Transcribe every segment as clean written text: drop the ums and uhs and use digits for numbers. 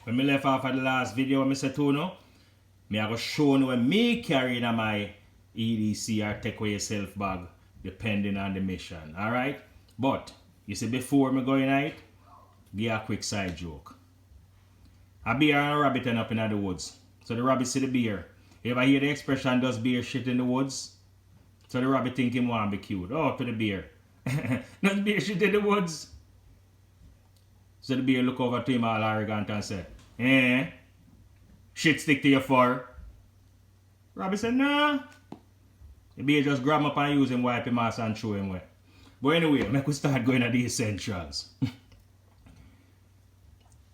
when me left off at the last video, I said to you, me I go show you when me carrying on my EDC or take away yourself bag, depending on the mission. Alright? But, you see, before me going out, give you a quick side joke. A bear and a rabbit end up in the woods. So the rabbit see the bear. You ever hear the expression, does bear shit in the woods? So the rabbit think him want to be cute. Oh, to the bear. Does bear shit in the woods? So the bear look over to him all arrogant and say, shit stick to your fur. Rabbit said, nah. The bear just grab him up and use him, wipe him ass and show him where. But anyway, make we start going at the essentials.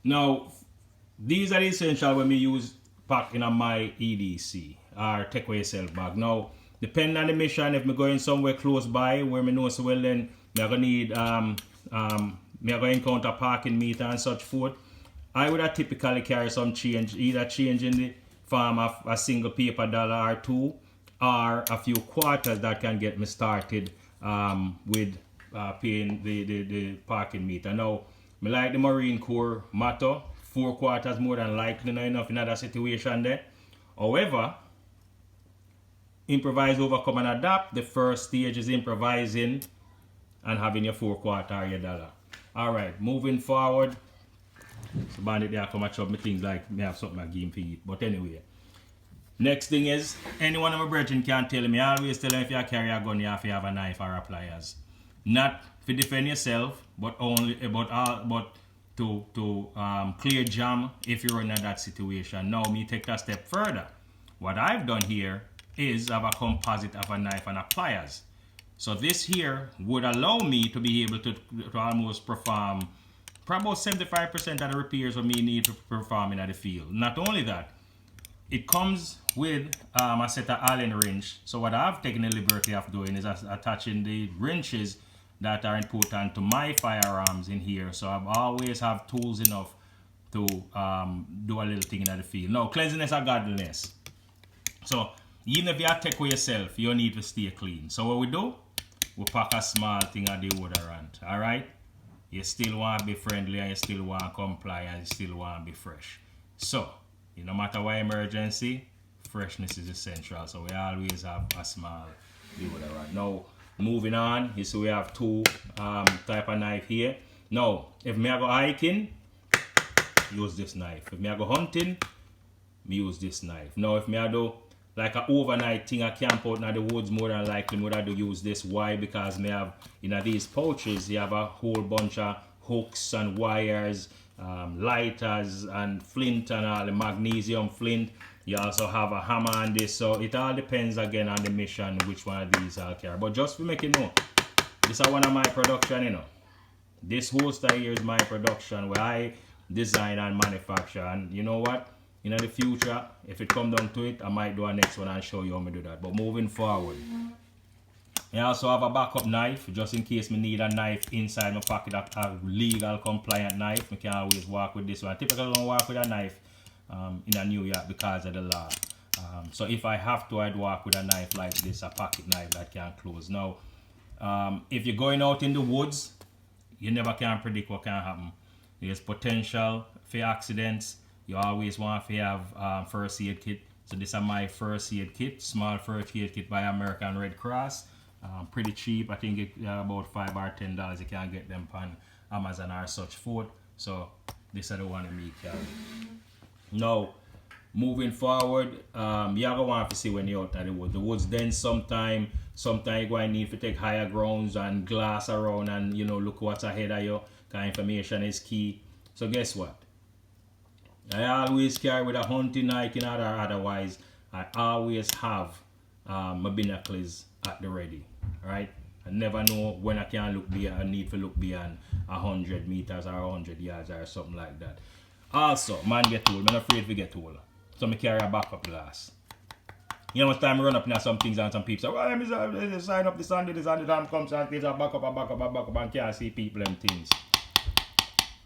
Now, these are the essentials when we use pack in my EDC or take away yourself bag. Now, depending on the mission, if I'm going somewhere close by where I know so well, then I'm gonna need me are going to encounter parking meter and such forth. I would have typically carry some change, either change in the form of a single paper dollar or two, or a few quarters that can get me started with paying the parking meter. Now, I like the Marine Corps motto, 4 quarters more than likely enough in other situation there. However, improvise, overcome and adapt. The first stage is improvising and having your 4 quarter or your dollar. Alright, moving forward. So Bandit there come and chop me things like me have something I give him for eat. But anyway. Next thing is, anyone of my brethren can tell me, I always tell them if you carry a gun, you have to have a knife or a pliers. Not to defend yourself, but to clear jam if you're in that situation. Now, me take that step further. What I've done here is have a composite of a knife and a pliers. So this here would allow me to be able to almost perform probably about 75% of the repairs what me need to perform in the field. Not only that, it comes with a set of Allen wrench. So what I've taken the liberty of doing is attaching the wrenches that are important to my firearms in here. So I always have tools enough to do a little thing in the field. Now, cleanliness or godliness. So even if you take away yourself, you need to stay clean. So what we do, we pack a small thing of deodorant. Alright? You still want to be friendly and you still want to comply and you still want to be fresh. So, no matter what emergency, freshness is essential. So we always have a small deodorant. Now, moving on, you see we have 2 type of knife here. Now, if me I go hiking, use this knife. If me I go hunting, me use this knife. Now, if me I do like an overnight thing, I camp out in the woods, more than likely me would use this. Why? Because me have in these pouches, you have a whole bunch of hooks and wires, lighters and flint and all the magnesium flint. You also have a hammer on this, so it all depends again on the mission which one of these I'll carry. But just to make you know, this is one of my production, you know. This holster here is my production where I design and manufacture, and you know what? In the future, if it come down to it, I might do a next one and show you how I do that. But moving forward, I also have a backup knife just in case me need a knife inside my pocket, a legal compliant knife. I can always walk with this one. I typically don't walk with a knife in New York because of the law. So if I have to, I'd walk with a knife like this, a pocket knife that can close. Now, if you're going out in the woods, you never can predict what can happen. There's potential for accidents. You always want to have first aid kit. So this is my first aid kit, small first aid kit by American Red Cross. Pretty cheap. I think it's about $5 or $10. You can get them on Amazon or such forth. So this is the one that me carry. Now, moving forward, you're going to want to see when you're out in the woods. The woods then sometimes you're going to need to take higher grounds and glass around and look what's ahead of you. Because information is key. So guess what? I always carry with a hunting, hiking, or otherwise. I always have my binoculars at the ready. Right? I never know when I can look beyond. I need to look beyond 100 meters or 100 yards or something like that. Also, man get old. I'm not afraid to get old. So I carry a backup glass. You know, much time I run up in some things and some people say, well, let me sign up this and this and the time comes and there's a backup and can't see people and things.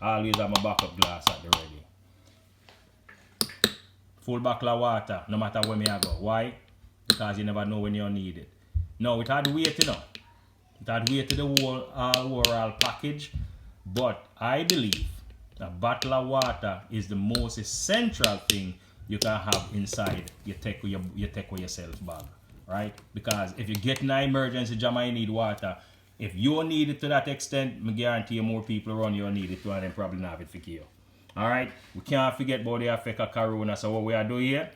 I always have my backup glass at the ready. Full bottle of water, no matter where me I go. Why? Because you never know when you need it. Now, it had weight, It had weight to the whole overall package. But I believe A bottle of water is the most essential thing you can have inside your take with yourself bag, right? Because if you get in an emergency jam and you need water, if you need it to that extent, I guarantee you more people around you need it too, and then probably not have it for you. Alright, we can't forget about the effect of corona. So what we are doing here,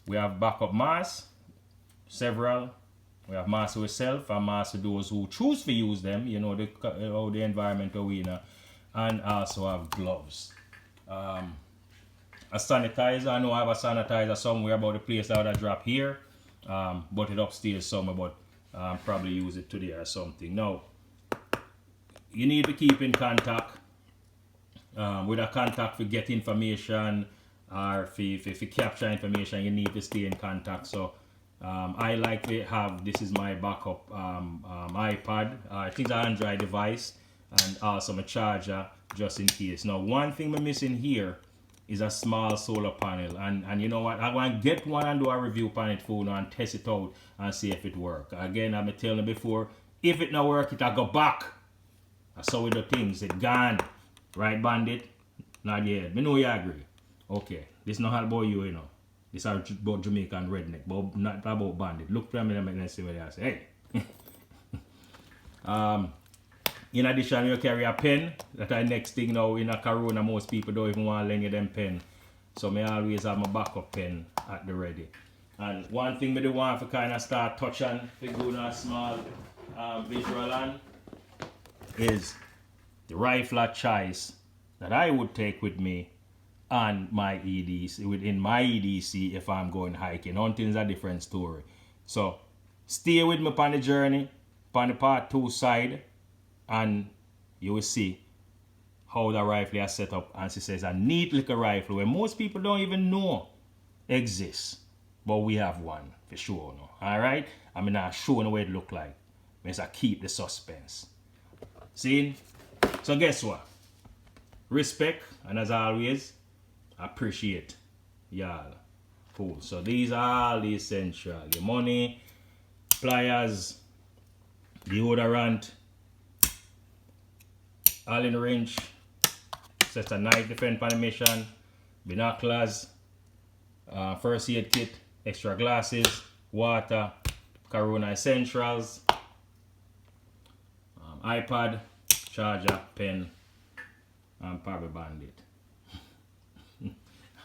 we have backup masks, several. We have masks ourselves and masks for those who choose to use them, you know, the environment we in, and also have gloves. A sanitizer, I know I have a sanitizer somewhere about the place that I drop here, but it upstairs somewhere, but probably use it today or something. Now, you need to keep in contact with a contact to get information or if you capture information, you need to stay in contact. So I like to have, this is my backup iPad. I think it's an Android device, and also my charger just in case. Now, one thing we're missing here is a small solar panel, and you know what, I want to get one and do a review on it for now and test it out and see if it works. Again, I've been telling you before, if it not work, it'll go back. That's how we do things. It gone. Right, Bandit? Not yet. Me know you agree. Okay. This not about you know. This is about Jamaican redneck, but not about Bandit. Look for me and see what I say. Hey. In addition, you carry a pen. That's the next thing now. In a corona, most people don't even want to lend you them pen. So I always have my backup pen at the ready. And one thing I do want to kind of start touching, to do a small visual on, is the rifle of choice that I would take with me on my EDC, within my EDC if I'm going hiking. Hunting is a different story. So stay with me on the journey, on the part 2 side, and you will see how the rifle is set up. And she says a neat little rifle where most people don't even know exists. But we have one for sure. No? Alright? I mean, I'll show you what it look like. Means I keep the suspense. See? So guess what? Respect, and as always, appreciate y'all. Cool. So these are all the essential. Your money, pliers, deodorant, all in the range, set a knife defense for the mission, binoculars, first aid kit, extra glasses, water, corona essentials, iPad, charger, pen, and probably Bandit.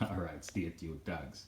Alright, stay tuned, thanks.